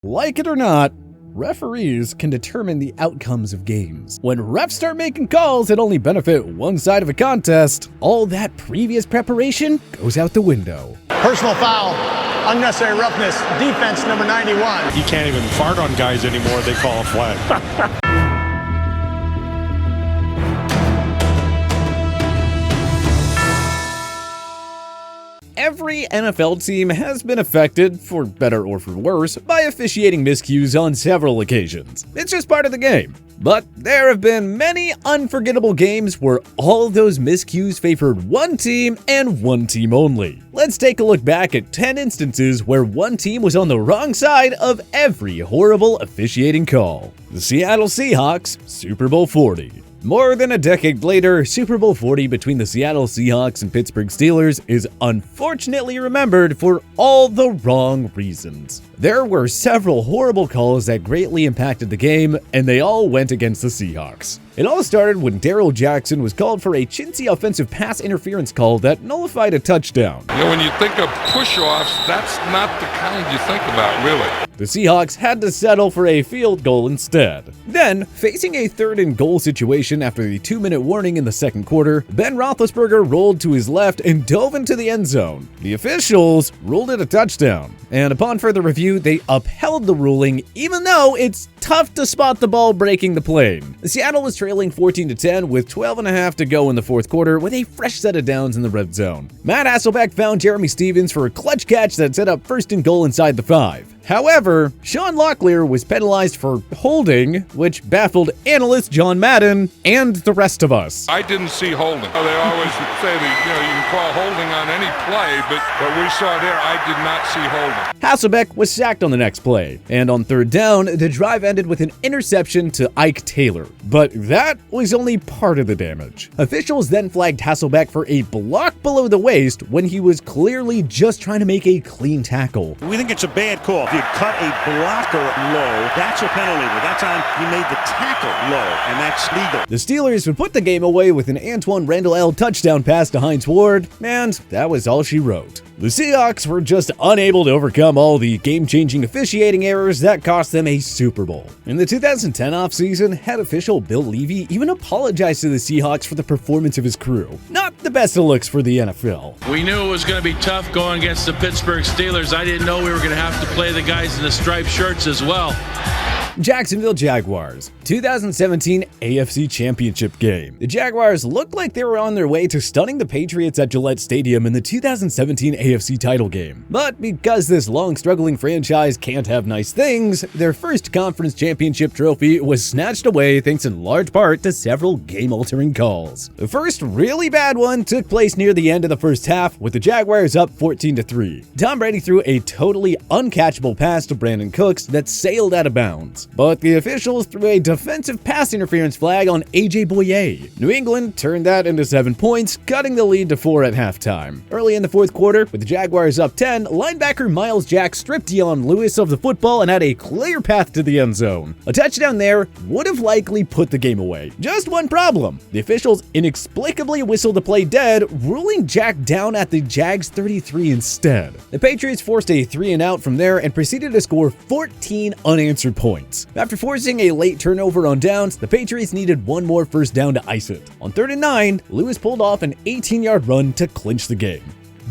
Like it or not, referees can determine the outcomes of games. When refs start making calls that only benefit one side of a contest, all that previous preparation goes out the window. Personal foul, unnecessary roughness, defense number 91. You can't even fart on guys anymore, they call a flag. Every NFL team has been affected, for better or for worse, by officiating miscues on several occasions. It's just part of the game. But there have been many unforgettable games where all those miscues favored one team and one team only. Let's take a look back at 10 instances where one team was on the wrong side of every horrible officiating call. The Seattle Seahawks, Super Bowl 40. More than a decade later, Super Bowl 40 between the Seattle Seahawks and Pittsburgh Steelers is unfortunately remembered for all the wrong reasons. There were several horrible calls that greatly impacted the game, and they all went against the Seahawks. It all started when Darrell Jackson was called for a chintzy offensive pass interference call that nullified a touchdown. You know, when you think of push-offs, that's not the kind you think about, really. The Seahawks had to settle for a field goal instead. Then, facing a third-and-goal situation after the 2-minute warning in the second quarter, Ben Roethlisberger rolled to his left and dove into the end zone. The officials ruled it a touchdown, and upon further review, they upheld the ruling, even though it's tough to spot the ball breaking the plane. Seattle was trailing 14-10 with 12.5 to go in the fourth quarter with a fresh set of downs in the red zone. Matt Hasselbeck found Jeremy Stevens for a clutch catch that set up first and goal inside the 5. However, Sean Locklear was penalized for holding, which baffled analyst John Madden and the rest of us. I didn't see holding. They always say that, you can call holding on any play, but what we saw there, I did not see holding. Hasselbeck was sacked on the next play, and on third down, the drive ended with an interception to Ike Taylor. But that was only part of the damage. Officials then flagged Hasselbeck for a block below the waist when he was clearly just trying to make a clean tackle. We think it's a bad call. If you cut a blocker low, that's a penalty. But that time, you made the tackle low, and that's legal. The Steelers would put the game away with an Antoine Randall L. touchdown pass to Hines Ward, and that was all she wrote. The Seahawks were just unable to overcome all the game-changing officiating errors that cost them a Super Bowl. In the 2010 offseason, head official Bill Levy even apologized to the Seahawks for the performance of his crew. Not the best of looks for the NFL. We knew it was going to be tough going against the Pittsburgh Steelers. I didn't know we were going to have to play the guys in the striped shirts as well. Jacksonville Jaguars, 2017 AFC Championship game. The Jaguars looked like they were on their way to stunning the Patriots at Gillette Stadium in the 2017 AFC title game. But because this long-struggling franchise can't have nice things, their first conference championship trophy was snatched away thanks in large part to several game-altering calls. The first really bad one took place near the end of the first half, with the Jaguars up 14-3. Tom Brady threw a totally uncatchable pass to Brandon Cooks that sailed out of bounds. But the officials threw a defensive pass interference flag on A.J. Boye. New England turned that into 7 points, cutting the lead to 4 at halftime. Early in the fourth quarter, with the Jaguars up 10, linebacker Miles Jack stripped Dion Lewis of the football and had a clear path to the end zone. A touchdown there would have likely put the game away. Just one problem. The officials inexplicably whistled the play dead, ruling Jack down at the Jags 33 instead. The Patriots forced a 3-and-out from there and proceeded to score 14 unanswered points. After forcing a late turnover on downs, the Patriots needed one more first down to ice it. On 3rd and 9, Lewis pulled off an 18-yard run to clinch the game.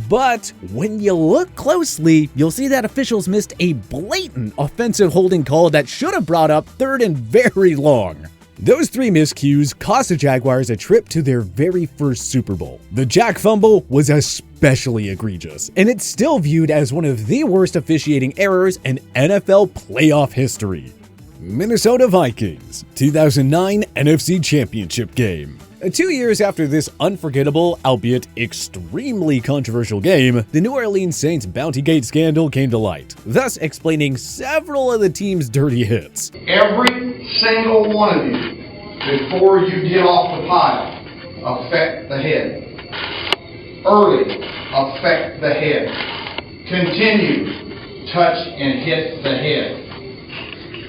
But when you look closely, you'll see that officials missed a blatant offensive holding call that should have brought up 3rd and very long. Those 3 miscues cost the Jaguars a trip to their very first Super Bowl. The Jack fumble was especially egregious, and it's still viewed as one of the worst officiating errors in NFL playoff history. Minnesota Vikings, 2009 NFC Championship game. 2 years after this unforgettable, albeit extremely controversial game, the New Orleans Saints Bountygate scandal came to light, thus explaining several of the team's dirty hits. Every single one of you, before you get off the pile, affect the head. Early, affect the head. Continue, touch and hit the head.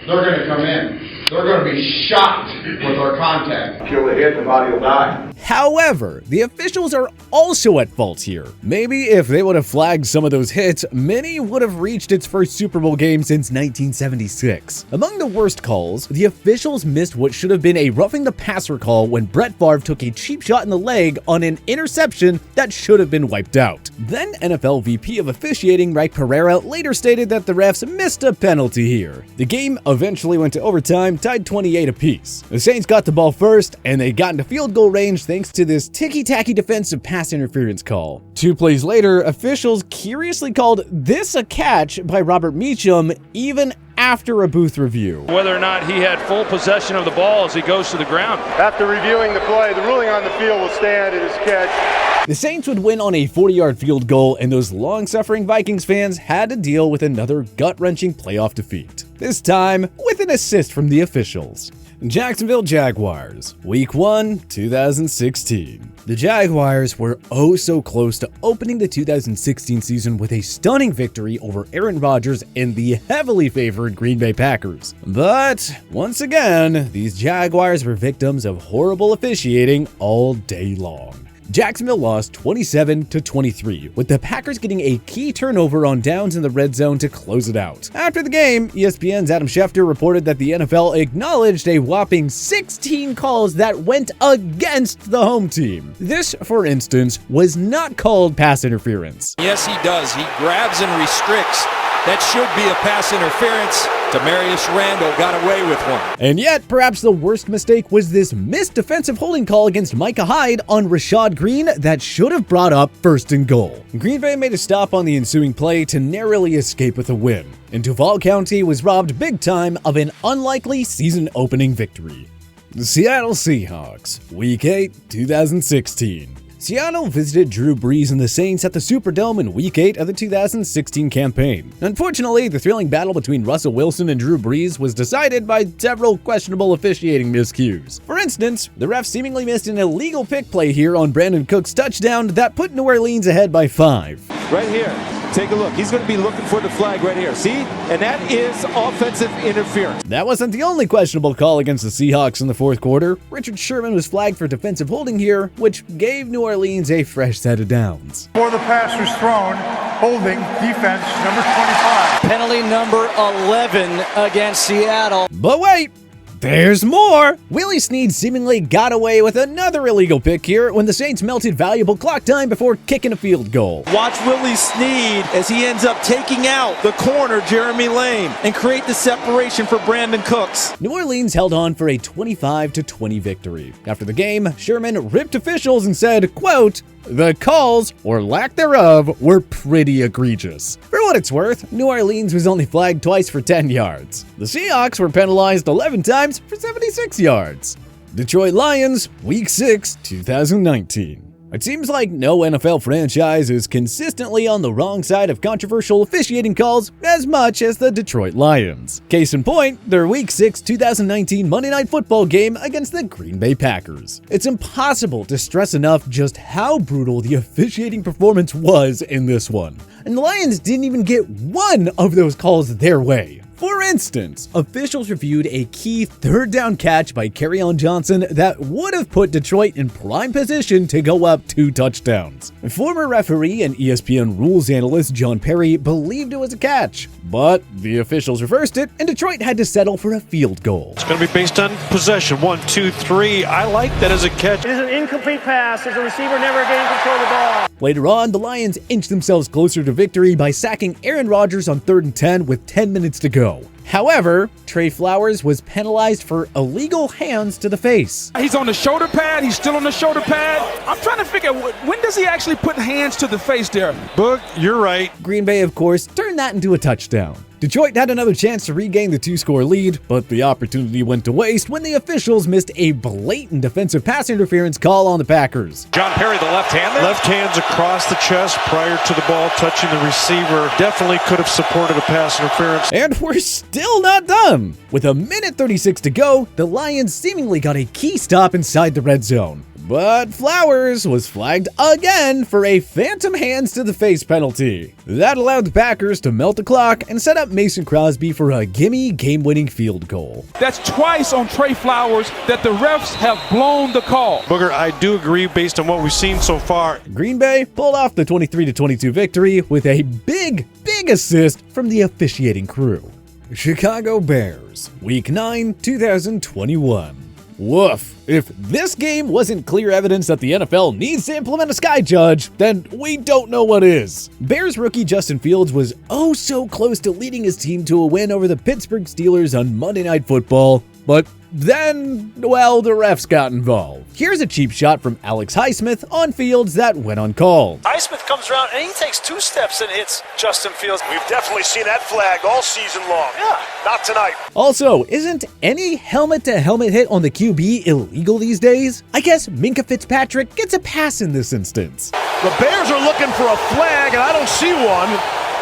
They're going to come in. They're going to be shocked with our contact. Kill the head, the body will die. However, the officials are also at fault here. Maybe if they would have flagged some of those hits, Mini would have reached its first Super Bowl game since 1976. Among the worst calls, the officials missed what should have been a roughing the passer call when Brett Favre took a cheap shot in the leg on an interception that should have been wiped out. Then NFL VP of Officiating Mike Pereira later stated that the refs missed a penalty here. The game eventually went to overtime, tied 28 apiece. The Saints got the ball first, and they got into field goal range thanks to this ticky-tacky defensive pass interference call. 2 plays later, officials curiously called this a catch by Robert Meacham even after a booth review. Whether or not he had full possession of the ball as he goes to the ground. After reviewing the play, the ruling on the field will stand. It is catch. The Saints would win on a 40-yard field goal, and those long-suffering Vikings fans had to deal with another gut-wrenching playoff defeat. This time with an assist from the officials. Jacksonville Jaguars, Week 1, 2016. The Jaguars were oh so close to opening the 2016 season with a stunning victory over Aaron Rodgers and the heavily favored Green Bay Packers. But once again, these Jaguars were victims of horrible officiating all day long. Jacksonville lost 27-23, with the Packers getting a key turnover on downs in the red zone to close it out. After the game, ESPN's Adam Schefter reported that the NFL acknowledged a whopping 16 calls that went against the home team. This, for instance, was not called pass interference. Yes, he does. He grabs and restricts. That should be a pass interference. Demarius Randall got away with one. And yet, perhaps the worst mistake was this missed defensive holding call against Micah Hyde on Rashad Green that should have brought up 1st and goal. Green Bay made a stop on the ensuing play to narrowly escape with a win, and Duval County was robbed big time of an unlikely season-opening victory. The Seattle Seahawks, Week 8, 2016. Seattle visited Drew Brees and the Saints at the Superdome in Week 8 of the 2016 campaign. Unfortunately, the thrilling battle between Russell Wilson and Drew Brees was decided by several questionable officiating miscues. For instance, the ref seemingly missed an illegal pick play here on Brandon Cook's touchdown that put New Orleans ahead by 5. Right here. Take a look. He's going to be looking for the flag right here. See? And that is offensive interference. That wasn't the only questionable call against the Seahawks in the 4th quarter. Richard Sherman was flagged for defensive holding here, which gave New Orleans a fresh set of downs. For the pass was thrown, holding, defense, number 25. Penalty number 11 against Seattle. But wait! There's more! Willie Snead seemingly got away with another illegal pick here when the Saints melted valuable clock time before kicking a field goal. Watch Willie Snead as he ends up taking out the corner, Jeremy Lane, and create the separation for Brandon Cooks. New Orleans held on for a 25-20 victory. After the game, Sherman ripped officials and said, quote, "The calls, or lack thereof, were pretty egregious." For what it's worth, New Orleans was only flagged twice for 10 yards. The Seahawks were penalized 11 times for 76 yards. Detroit Lions, Week 6, 2019. It seems like no NFL franchise is consistently on the wrong side of controversial officiating calls as much as the Detroit Lions. Case in point, their Week 6 2019 Monday Night Football game against the Green Bay Packers. It's impossible to stress enough just how brutal the officiating performance was in this one. And the Lions didn't even get one of those calls their way. For instance, officials reviewed a key 3rd down catch by Kerryon Johnson that would have put Detroit in prime position to go up 2 touchdowns. Former referee and ESPN rules analyst John Perry believed it was a catch, but the officials reversed it and Detroit had to settle for a field goal. It's going to be based on possession. 1, 2, 3. I like that as a catch. It is an incomplete pass as the receiver never gained control of the ball. Later on, the Lions inched themselves closer to victory by sacking Aaron Rodgers on 3rd and 10 with 10 minutes to go. However, Trey Flowers was penalized for illegal hands to the face. He's on the shoulder pad. He's still on the shoulder pad. I'm trying to figure out when does he actually put hands to the face there? Boog, you're right. Green Bay, of course, turned that into a touchdown. Detroit had another chance to regain the 2-score lead, but the opportunity went to waste when the officials missed a blatant defensive pass interference call on the Packers. John Perry, the left-hander. Left hands across the chest prior to the ball touching the receiver. Definitely could have supported a pass interference. And we're still not done. With 1:36 to go, the Lions seemingly got a key stop inside the red zone. But Flowers was flagged again for a phantom hands to the face penalty. That allowed the Packers to melt the clock and set up Mason Crosby for a gimme game-winning field goal. That's twice on Trey Flowers that the refs have blown the call. Booger, I do agree based on what we've seen so far. Green Bay pulled off the 23-22 victory with a big assist from the officiating crew. Chicago Bears, Week 9, 2021. Woof. If this game wasn't clear evidence that the NFL needs to implement a sky judge, then we don't know what is. Bears rookie Justin Fields was oh so close to leading his team to a win over the Pittsburgh Steelers on Monday Night Football, but then, well, the refs got involved. Here's a cheap shot from Alex Highsmith on Fields that went uncalled. Highsmith comes around and he takes 2 steps and hits Justin Fields. We've definitely seen that flag all season long. Yeah. Not tonight. Also, isn't any helmet-to-helmet hit on the QB illegal these days? I guess Minkah Fitzpatrick gets a pass in this instance. The Bears are looking for a flag, and I don't see one.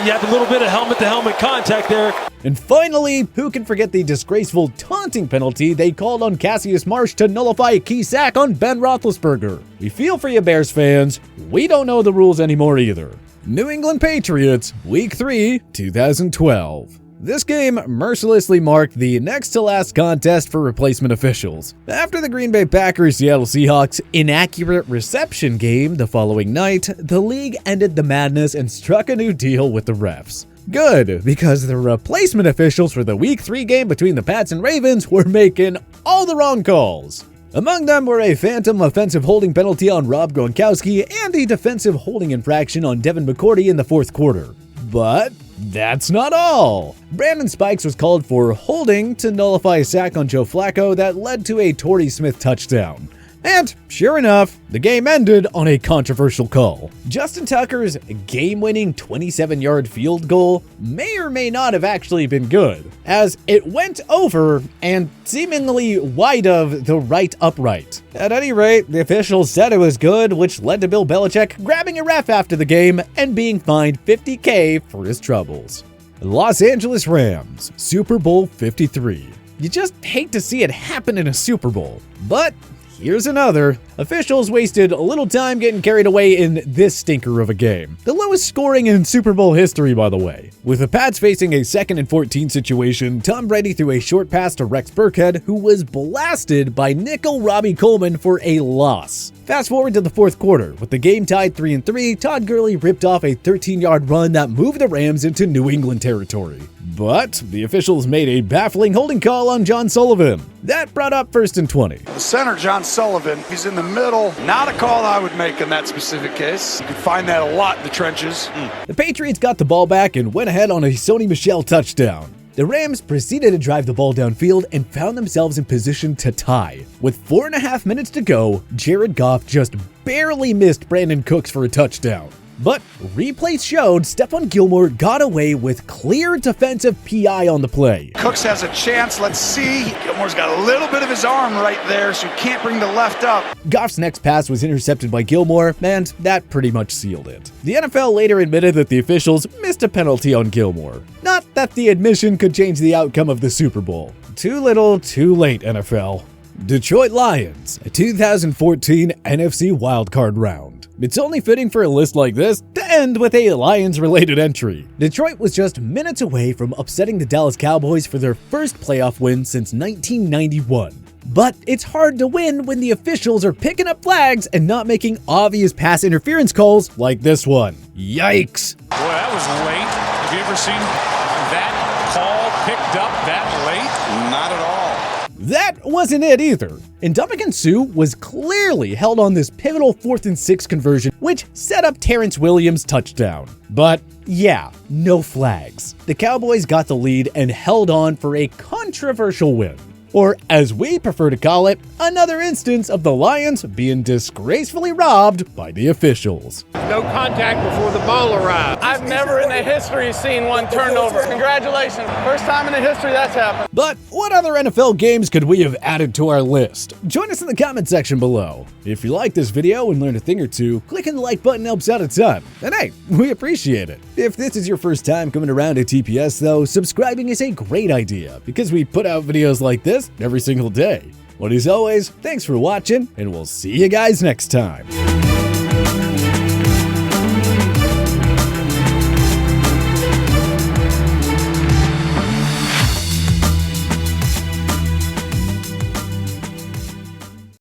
You have a little bit of helmet-to-helmet contact there. And finally, who can forget the disgraceful taunting penalty they called on Cassius Marsh to nullify a key sack on Ben Roethlisberger? We feel for you, Bears fans. We don't know the rules anymore either. New England Patriots, Week 3, 2012. This game mercilessly marked the next-to-last contest for replacement officials. After the Green Bay Packers-Seattle Seahawks inaccurate reception game the following night, the league ended the madness and struck a new deal with the refs. Good, because the replacement officials for the Week 3 game between the Pats and Ravens were making all the wrong calls. Among them were a phantom offensive holding penalty on Rob Gronkowski and a defensive holding infraction on Devin McCourty in the fourth quarter. But that's not all. Brandon Spikes was called for holding to nullify a sack on Joe Flacco that led to a Torrey Smith touchdown. And sure enough, the game ended on a controversial call. Justin Tucker's game-winning 27-yard field goal may or may not have actually been good, as it went over and seemingly wide of the right upright. At any rate, the officials said it was good, which led to Bill Belichick grabbing a ref after the game and being fined $50K for his troubles. Los Angeles Rams, Super Bowl 53. You just hate to see it happen in a Super Bowl, but here's another. Officials wasted a little time getting carried away in this stinker of a game. The lowest scoring in Super Bowl history, by the way. With the Pats facing a 2nd and 14 situation, Tom Brady threw a short pass to Rex Burkhead, who was blasted by nickel Robbie Coleman for a loss. Fast forward to the fourth quarter. With the game tied 3-3, Todd Gurley ripped off a 13-yard run that moved the Rams into New England territory. But the officials made a baffling holding call on John Sullivan. That brought up 1st and 20. The center, John Sullivan, he's in the middle. Not a call I would make in that specific case. You can find that a lot in the trenches. The Patriots got the ball back and went ahead on a Sony Michel touchdown. The Rams proceeded to drive the ball downfield and found themselves in position to tie. With 4.5 minutes to go, Jared Goff just barely missed Brandon Cooks for a touchdown. But replays showed Stephon Gilmore got away with clear defensive PI on the play. Cooks has a chance. Let's see. Gilmore's got a little bit of his arm right there, so you can't bring the left up. Goff's next pass was intercepted by Gilmore, and that pretty much sealed it. The NFL later admitted that the officials missed a penalty on Gilmore. Not that the admission could change the outcome of the Super Bowl. Too little, too late, NFL. Detroit Lions, a 2014 NFC wildcard round. It's only fitting for a list like this to end with a Lions-related entry. Detroit was just minutes away from upsetting the Dallas Cowboys for their first playoff win since 1991. But it's hard to win when the officials are picking up flags and not making obvious pass interference calls like this one. Yikes! Boy, that was late. Have you ever seen that call picked up that late? Not at all. That wasn't it either. Ndamukong Suh was clearly held on this pivotal 4th and 6 conversion, which set up Terrence Williams' touchdown. But yeah, no flags. The Cowboys got the lead and held on for a controversial win. Or, as we prefer to call it, another instance of the Lions being disgracefully robbed by the officials. No contact before the ball arrived. I've never in the history seen one turned over. Congratulations. First time in the history that's happened. But what other NFL games could we have added to our list? Join us in the comment section below. If you like this video and learned a thing or two, clicking the like button helps out a ton. And hey, we appreciate it. If this is your first time coming around to TPS though, subscribing is a great idea because we put out videos like this every single day. But as always, thanks for watching, and we'll see you guys next time.